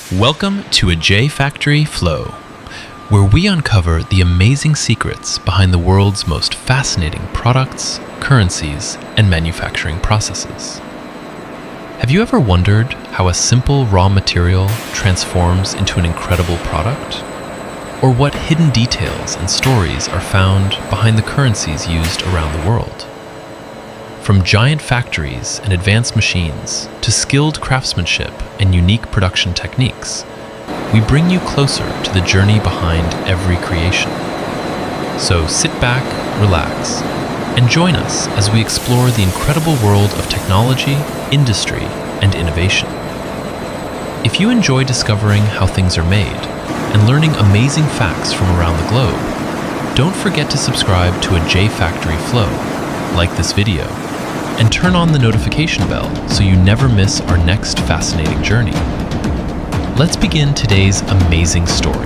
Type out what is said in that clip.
Welcome to a J Factory Flow, where we uncover the amazing secrets behind the world's most fascinating products, currencies, and manufacturing processes. Have you ever wondered how a simple raw material transforms into an incredible product? Or what hidden details and stories are found behind the currencies used around the world? From giant factories and advanced machines to skilled craftsmanship and unique production techniques, we bring you closer to the journey behind every creation. So sit back, relax, and join us as we explore the incredible world of technology, industry, and innovation. If you enjoy discovering how things are made and learning amazing facts from around the globe, don't forget to subscribe to a J Factory Flow, like this video, and turn on the notification bell so you never miss our next fascinating journey. Let's begin today's amazing story.